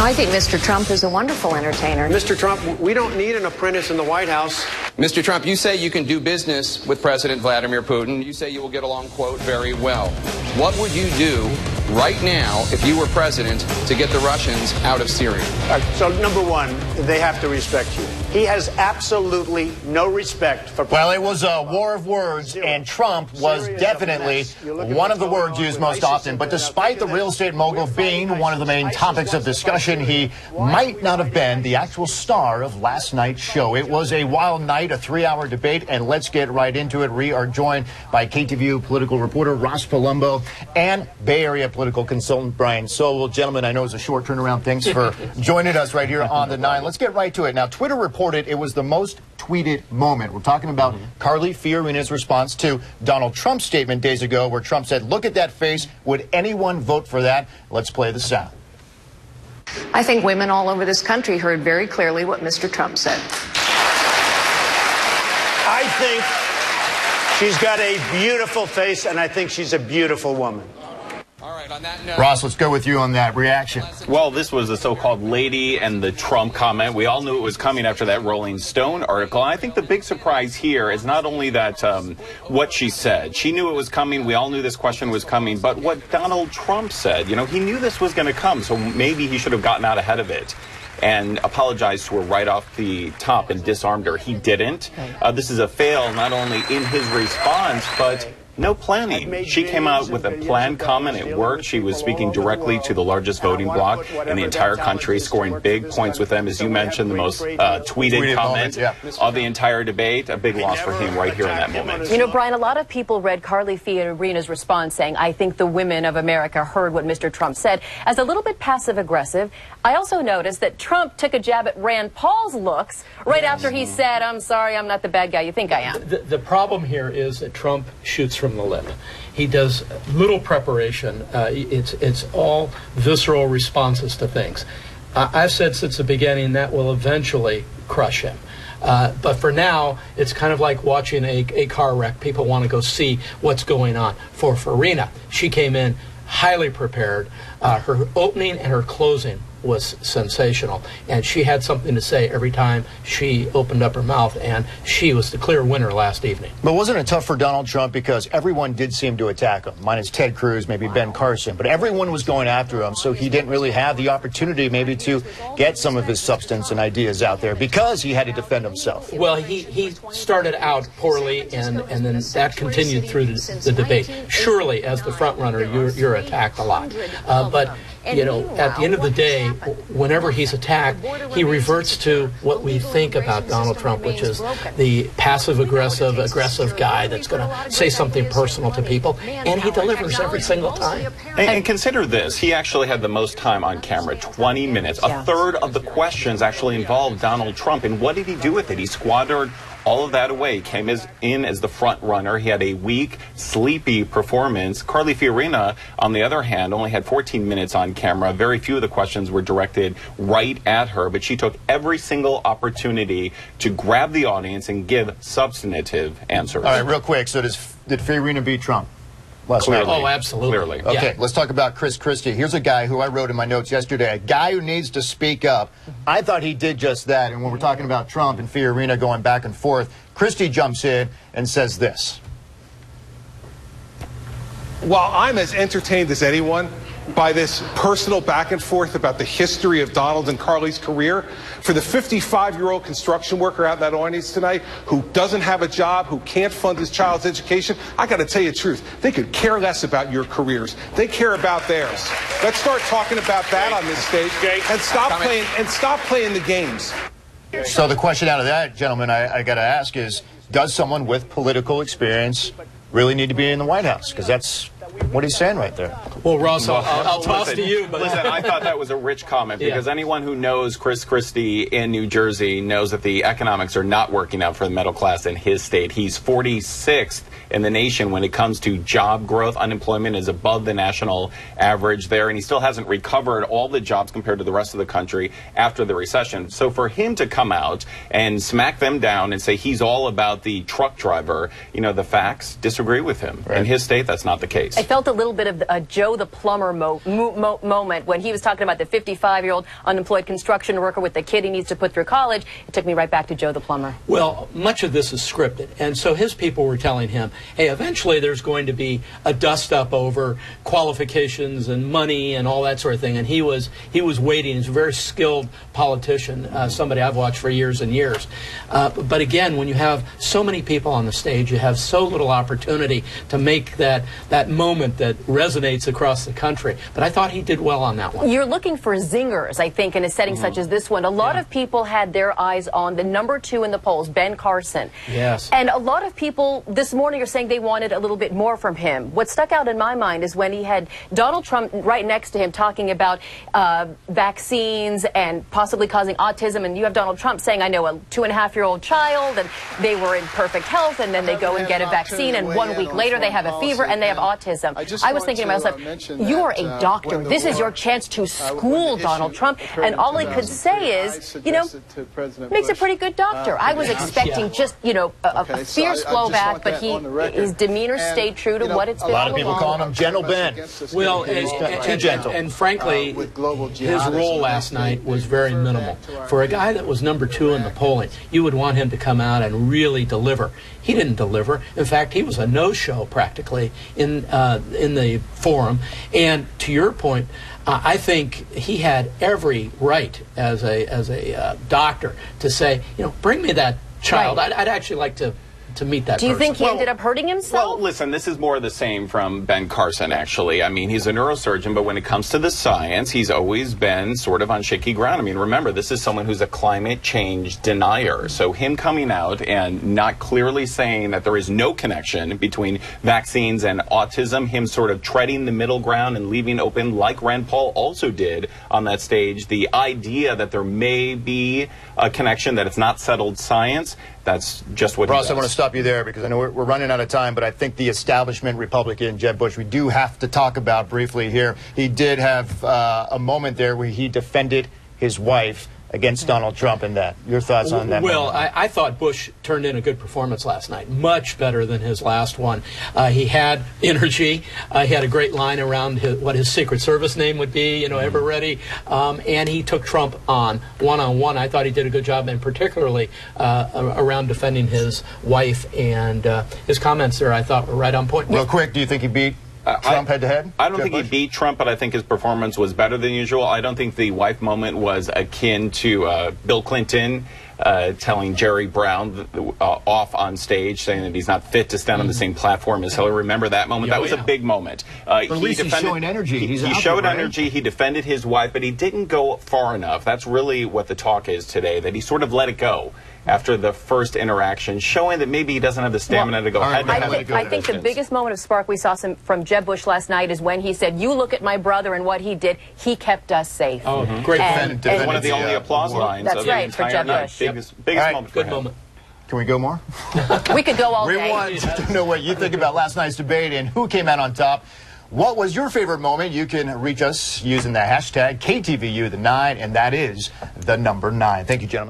I think Mr. Trump is a wonderful entertainer. Mr. Trump, we don't need an apprentice in the White House. Mr. Trump, you say you can do business with President Vladimir Putin. You say you will get along, quote, very well. What would you do right now if you were president to get the Russians out of Syria? So, number one, they have to respect you. He has absolutely no respect for... Well, it was a war of words, and Trump was definitely one of the words used most often. But despite the real estate mogul being one of the main topics of discussion, he might not have been the actual star of last night's show. It was a wild night, a 3-hour debate, and let's get right into it. We are joined by KTVU political reporter Ross Palumbo and Bay Area political consultant Brian Sobel. Gentlemen, I know it's a short turnaround. Thanks for joining us right here on the 9. Let's get right to it. Now, Twitter reported it was the most tweeted moment. We're talking about Carly Fiorina's response to Donald Trump's statement days ago where Trump said, "Look at that face. Would anyone vote for that?" Let's play the sound. I think women all over this country heard very clearly what Mr. Trump said. I think she's got a beautiful face, and I think she's a beautiful woman. All right, on that note, Ross, let's go with you on that reaction. Well, this was the so-called lady and the Trump comment. We all knew it was coming after that Rolling Stone article. And I think the big surprise here is not only that what she said. She knew it was coming. We all knew this question was coming. But what Donald Trump said, you know, he knew this was going to come. So maybe he should have gotten out ahead of it and apologized to her right off the top and disarmed her. He didn't. This is a fail not only in his response, but no planning. She came out with a planned comment. It worked. She was speaking directly to the largest voting bloc in the entire country, scoring big points with them. As you mentioned, the most tweeted comment of the entire debate. A big loss for him right here in that moment. You know, Brian, a lot of people read Carly Fiorina's response saying, "I think the women of America heard what Mr. Trump said," as a little bit passive-aggressive. I also noticed that Trump took a jab at Rand Paul's looks right after he said, "I'm sorry, I'm not the bad guy you think I am." The problem here is that Trump shoots from the lip. He does little preparation. It's all visceral responses to things. I've said since the beginning that will eventually crush him. But for now, it's kind of like watching a car wreck. People want to go see what's going on. For Fiorina, she came in highly prepared. Her opening and her closing was sensational, and she had something to say every time she opened up her mouth, and she was the clear winner last evening. But wasn't it tough for Donald Trump because everyone did seem to attack him, minus Ted Cruz, maybe Ben Carson, but everyone was going after him, so he didn't really have the opportunity maybe to get some of his substance and ideas out there because he had to defend himself. Well, he started out poorly, and then that continued through the debate. Surely, as the front runner, you're attacked a lot, but you know, at the end of the day, whenever he's attacked, he reverts to what we think about Donald Trump, which is the passive-aggressive, aggressive guy that's going to say something personal to people, and he delivers every single time. And consider this. He actually had the most time on camera, 20 minutes. A third of the questions actually involved Donald Trump. And what did he do with it? He squandered all of that away. Came in as the front runner. He had a weak, sleepy performance. Carly Fiorina, on the other hand, only had 14 minutes on camera. Very few of the questions were directed right at her, but she took every single opportunity to grab the audience and give substantive answers. All right, real quick. So did Fiorina beat Trump? Clearly. Oh, absolutely. Clearly. Okay, let's talk about Chris Christie. Here's a guy who I wrote in my notes yesterday, a guy who needs to speak up. I thought he did just that. And when we're talking about Trump and Fiorina going back and forth, Christie jumps in and says this. While I'm as entertained as anyone by this personal back and forth about the history of Donald and Carly's career, for the 55-year-old construction worker out in that audience tonight who doesn't have a job, who can't fund his child's education, I got to tell you the truth. They could care less about your careers. They care about theirs. Let's start talking about that on this stage and stop playing the games. So the question out of that, gentlemen, I got to ask is, does someone with political experience really need to be in the White House? Because that's what he's saying right there. Well, Ross, I'll toss to you. But listen, I thought that was a rich comment because anyone who knows Chris Christie in New Jersey knows that the economics are not working out for the middle class in his state. He's 46th in the nation when it comes to job growth. Unemployment is above the national average there, and he still hasn't recovered all the jobs compared to the rest of the country after the recession. So for him to come out and smack them down and say he's all about the truck driver, you know, the facts disagree with him. In his state, that's not the case. I felt a little bit of a Joe the plumber moment when he was talking about the 55-year-old unemployed construction worker with the kid he needs to put through college. It took me right back to Joe the plumber. Well, much of this is scripted, and so his people were telling him, hey, eventually there's going to be a dust-up over qualifications and money and all that sort of thing, and he was waiting. He's a very skilled politician, somebody I've watched for years and years. But again, when you have so many people on the stage, you have so little opportunity to make that moment that resonates across the country. But I thought he did well on that one. You're looking for zingers, I think, in a setting such as this one. A lot of people had their eyes on the #2 in the polls, Ben Carson. Yes. And a lot of people this morning are saying they wanted a little bit more from him. What stuck out in my mind is when he had Donald Trump right next to him talking about vaccines and possibly causing autism, and you have Donald Trump saying, I know a 2.5-year-old child, and they were in perfect health, and then they go and get a vaccine, and 1 week later they have a fever and they have autism. I was thinking to myself, you are a doctor. This is your chance to school Donald Trump, and all he could say is, you know, makes a pretty good doctor. I was expecting just, you know, a fierce blowback, but his demeanor stayed true to what it's been. A lot of people calling him Gentle Ben. Well, too gentle. And frankly, his role last night was very minimal. For a guy that was #2 in the polling, you would want him to come out and really deliver. He didn't deliver. In fact, he was a no-show practically in the forum. And to your point, I think he had every right as a doctor to say, you know, bring me that child. Right. I'd actually like to meet that Do you person. think he ended up hurting himself? Well, listen, this is more of the same from Ben Carson, actually. I mean, he's a neurosurgeon, but when it comes to the science, he's always been sort of on shaky ground. I mean, remember, this is someone who's a climate change denier. So him coming out and not clearly saying that there is no connection between vaccines and autism, him sort of treading the middle ground and leaving open, like Rand Paul also did on that stage, the idea that there may be a connection, that it's not settled science. That's just what Ross, he does. I want to stop you there because I know we're running out of time, but I think the establishment Republican, Jeb Bush, we do have to talk about briefly here. He did have a moment there where he defended his wife against Donald Trump and that. Your thoughts on that? Well, I thought Bush turned in a good performance last night, much better than his last one. He had energy. He had a great line around what his Secret Service name would be, you know, ever ready. And he took Trump on one-on-one. I thought he did a good job, and particularly around defending his wife. And his comments there, I thought, were right on point. Real quick, do you think he beat Trump head-to-head? I don't think he beat Trump, but I think his performance was better than usual. I don't think the wife moment was akin to Bill Clinton telling Jerry Brown off on stage, saying that he's not fit to stand on the same platform as Hillary. Remember that moment? That was a big moment. But at least he's showing energy. He showed energy. He defended his wife, but he didn't go far enough. That's really what the talk is today, that he sort of let it go after the first interaction, showing that maybe he doesn't have the stamina to go head-to-head. I think the biggest moment of spark we saw from Jeb Bush last night is when he said, you look at my brother and what he did, he kept us safe. Oh, great. And one of the only applause lines that's of the right, for entire Jeb night. Bush. Biggest Right, moment for Good him. moment. Can we go more? We could go all We day. want to know what you think about last night's debate and who came out on top. What was your favorite moment? You can reach us using the hashtag KTVU9, and that is the #9. Thank you, gentlemen.